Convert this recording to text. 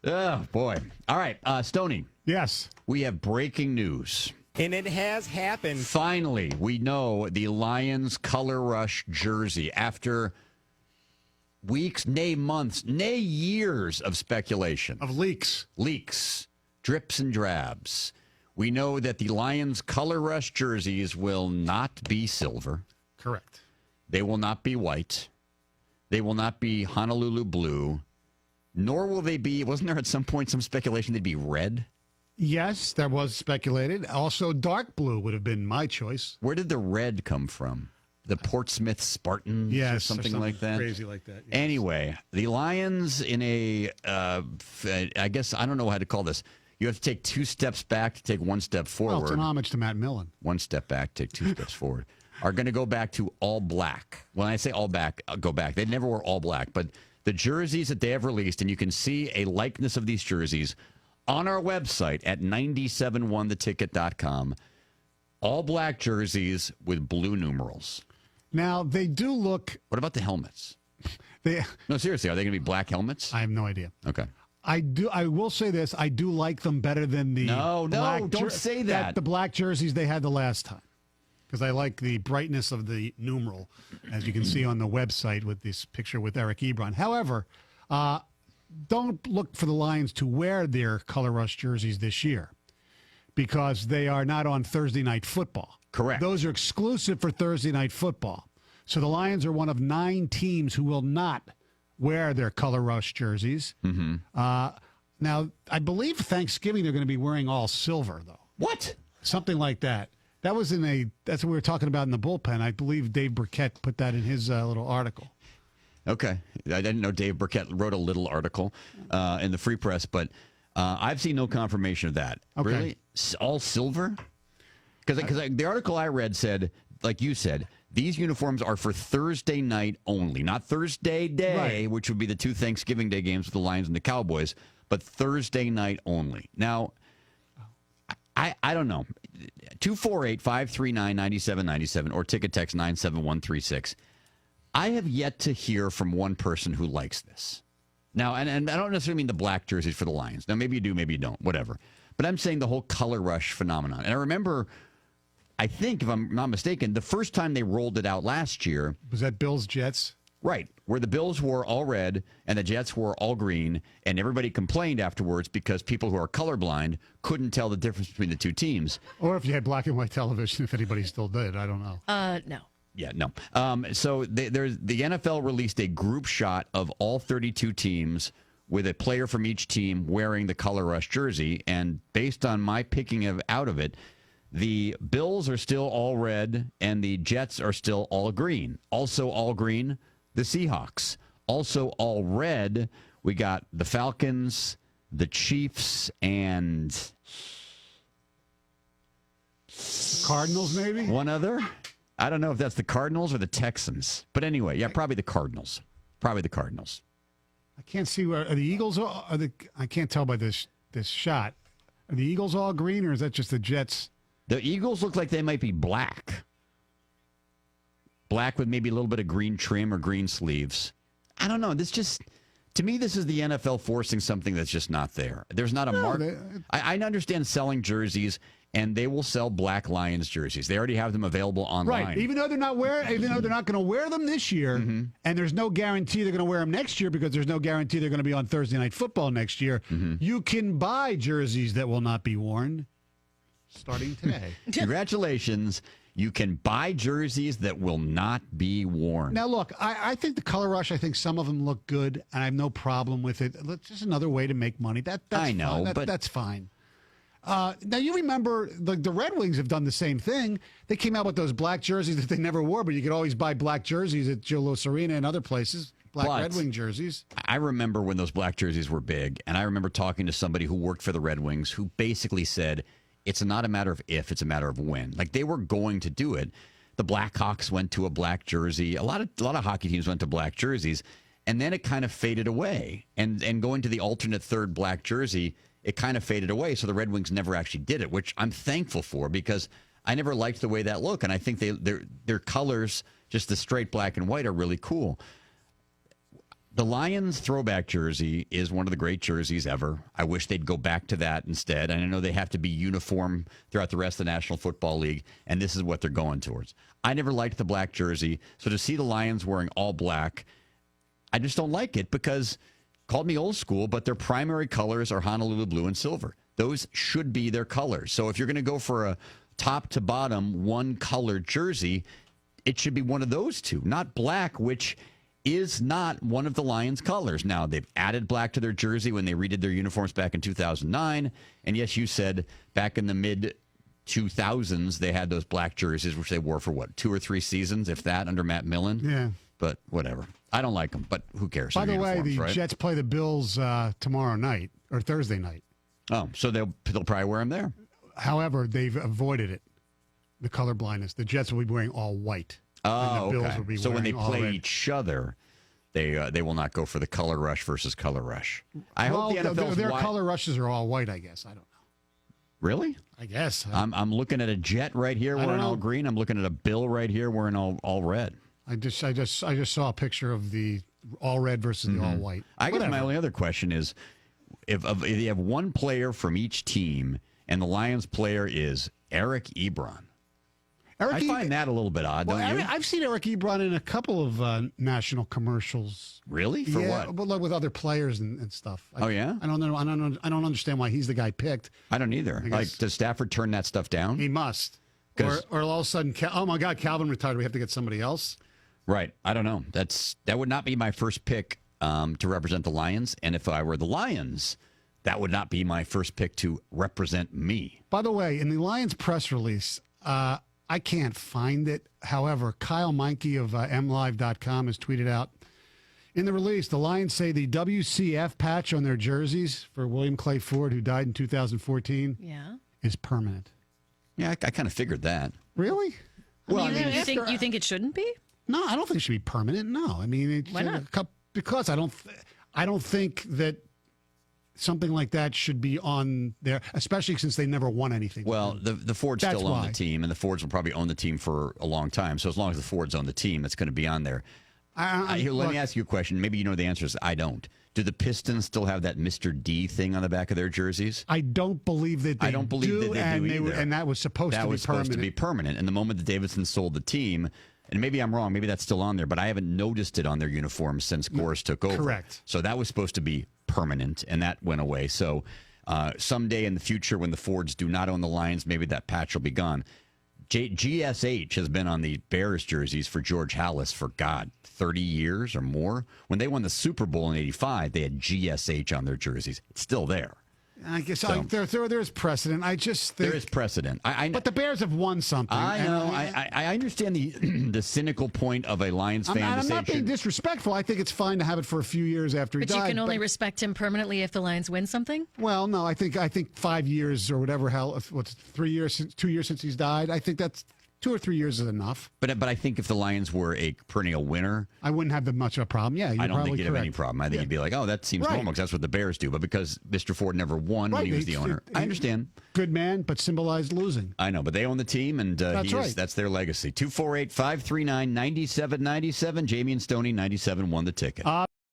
Oh, boy. All right, Stoney. Yes. We have breaking news. And it has happened. Finally, we know the Lions Color Rush jersey after weeks, nay months, nay years of speculation. Of leaks. Leaks, drips and drabs. We know that the Lions Color Rush jerseys will not be silver. Correct. They will not be white. They will not be Honolulu blue. Nor will they be, wasn't there at some point some speculation they'd be red? Yes, there was speculated. Also, dark blue would have been my choice. Where did the red come from? The Portsmouth Spartans or something like that? Crazy like that. Yes. Anyway, the Lions in a, I guess, I don't know how to call this. You have to take 2 steps back to take 1 step forward. Well, it's an homage to Matt Millen. 1 step back, take 2 steps forward. Are going to go back to all black. When I say all black, I'll go back. They never were all black, but the jerseys that they have released, and you can see a likeness of these jerseys on our website at 971theticket.com. All black jerseys with blue numerals. Now, they do look... What about the helmets? They. No, seriously, are they going to be black helmets? I have no idea. Okay. I will say this. I do like them better than the... No, don't say that. The black jerseys they had the last time. Because I like the brightness of the numeral, as you can see on the website with this picture with Eric Ebron. However, don't look for the Lions to wear their Color Rush jerseys this year because they are not on Thursday Night Football. Correct. Those are exclusive for Thursday Night Football. So the Lions are one of 9 teams who will not wear their Color Rush jerseys. Mm-hmm. Now, I believe Thanksgiving they're going to be wearing all silver, though. What? Something like that. That's what we were talking about in the bullpen. I believe Dave Burkett put that in his little article. Okay. I didn't know Dave Burkett wrote a little article in the Free Press, but I've seen no confirmation of that. Okay. Really? All silver? Because the article I read said, like you said, these uniforms are for Thursday night only, not Thursday day, right, which would be the 2 Thanksgiving Day games with the Lions and the Cowboys, but Thursday night only. Now, I don't know. 248-539-9797 or ticket text 97136. I have yet to hear from one person who likes this. Now, and I don't necessarily mean the black jerseys for the Lions. Now, maybe you do, maybe you don't, whatever. But I'm saying the whole color rush phenomenon. And I remember, I think, if I'm not mistaken, the first time they rolled it out last year. Was that Bills Jets? Right, where the Bills wore all red and the Jets wore all green, and everybody complained afterwards because people who are colorblind couldn't tell the difference between the 2 teams. Or if you had black and white television, if anybody still did, I don't know. No. Yeah, no. So the NFL released a group shot of all 32 teams with a player from each team wearing the Color Rush jersey, and based on my picking out of it, the Bills are still all red and the Jets are still all green. Also all green, the Seahawks. Also all red, we got the Falcons, the Chiefs, and Cardinals, maybe? one other. I don't know if that's the Cardinals or the Texans. But anyway, yeah, probably the Cardinals. Probably the Cardinals. I can't see where are the Eagles. I can't tell by this shot. Are the Eagles all green, or is that just the Jets? The Eagles look like they might be black. Black with maybe a little bit of green trim or green sleeves. I don't know. To me, this is the NFL forcing something that's just not there. There's not a market. I understand selling jerseys, and they will sell black Lions jerseys. They already have them available online. Right. Even though they're not going to wear them this year, Mm-hmm. and there's no guarantee they're going to wear them next year because there's no guarantee they're going to be on Thursday Night Football next year. Mm-hmm. You can buy jerseys that will not be worn starting today. Congratulations. You can buy jerseys that will not be worn. Now, look, I think the Color Rush, I think some of them look good, and I have no problem with it. It's just another way to make money. That's I know, fine. but that's fine. Now, you remember the Red Wings have done the same thing. They came out with those black jerseys that they never wore, but you could always buy black jerseys at Joe Louis Arena and other places, Red Wing jerseys. I remember when those black jerseys were big, and I remember talking to somebody who worked for the Red Wings who basically said, it's not a matter of if, it's a matter of when. Like, they were going to do it. The Blackhawks went to a black jersey. A lot of hockey teams went to black jerseys, and then it kind of faded away. And going to the alternate third black jersey, it kind of faded away. So the Red Wings never actually did it, which I'm thankful for because I never liked the way that looked. And I think their colors, just the straight black and white, are really cool. The Lions throwback jersey is one of the great jerseys ever. I wish they'd go back to that instead. And I know they have to be uniform throughout the rest of the National Football League, and this is what they're going towards. I never liked the black jersey, so to see the Lions wearing all black, I just don't like it because, called me old school, but their primary colors are Honolulu blue and silver. Those should be their colors. So if you're going to go for a top to bottom one color jersey, it should be one of those two, not black, which is not one of the Lions' colors. Now, they've added black to their jersey when they redid their uniforms back in 2009. And yes, you said back in the mid-2000s, they had those black jerseys, which they wore for, 2 or 3 seasons, if that, under Matt Millen? Yeah. But whatever. I don't like them, but who cares? By the way, the right? Jets play the Bills tomorrow night, or Thursday night. Oh, so they'll probably wear them there. However, they've avoided it, the color blindness. The Jets will be wearing all white. Oh, and the Bills okay. will be So when they wearing all play red. each other, they will not go for the color rush versus color rush. I hope the NFL's their color rushes are all white, I guess. I don't know. Really? I guess. I'm looking at a Jet right here wearing all green. I'm looking at a Bill right here wearing all red. I just saw a picture of the all red versus the all white. I guess my only other question is, if you have one player from each team and the Lions player is Eric Ebron, I find that a little bit odd, don't you? I've seen Eric Ebron in a couple of national commercials. Really? For what? But like with other players and stuff. Oh yeah. I don't know. I don't understand why he's the guy picked. I don't either. Like, does Stafford turn that stuff down? He must. Or all of a sudden, oh my God, Calvin retired. We have to get somebody else. Right. I don't know. That would not be my first pick to represent the Lions. And if I were the Lions, that would not be my first pick to represent me. By the way, in the Lions press release, I can't find it. However, Kyle Meinke of MLive.com has tweeted out, in the release, the Lions say the WCF patch on their jerseys for William Clay Ford, who died in 2014, is permanent. Yeah, I kind of figured that. Really? Well, you think it shouldn't be? No, I don't think it should be permanent. No, I mean, why not? Because I don't think that something like that should be on there, especially since they never won anything. Well, the Fords still own the team, and the Fords will probably own the team for a long time. So as long as the Fords own the team, it's going to be on there. Let me ask you a question. Maybe you know the answers. I don't. Do the Pistons still have that Mr. D thing on the back of their jerseys? I don't believe that they do. I don't believe that they do either. And that was supposed to be permanent. And the moment that Davidson sold the team, and maybe I'm wrong, maybe that's still on there, but I haven't noticed it on their uniforms since Gores took over. Correct. So that was supposed to be permanent, and that went away. So someday in the future, when the Fords do not own the Lions, maybe that patch will be gone. GSH has been on the Bears jerseys for George Halas for, 30 years or more. When they won the Super Bowl in '85, they had GSH on their jerseys. It's still there. I guess there's precedent. I just think there is precedent. But the Bears have won something. I know. I understand the cynical point of a Lions fan. I'm not being disrespectful. I think it's fine to have it for a few years after he died. But you can only respect him permanently if the Lions win something? Well, no. I think 5 years or whatever hell. What's 3 years? 2 years since he's died. I think that's 2 or 3 years is enough. But I think if the Lions were a perennial winner, I wouldn't have that much of a problem. Yeah, I don't think you'd have any problem. I think you'd be like, oh, that seems normal because that's what the Bears do. But because Mr. Ford never won when he was the owner, I understand. Good man, but symbolized losing. I know, but they own the team, and that's their legacy. 248-539-9797. Jamie and Stoney, 97 won the ticket.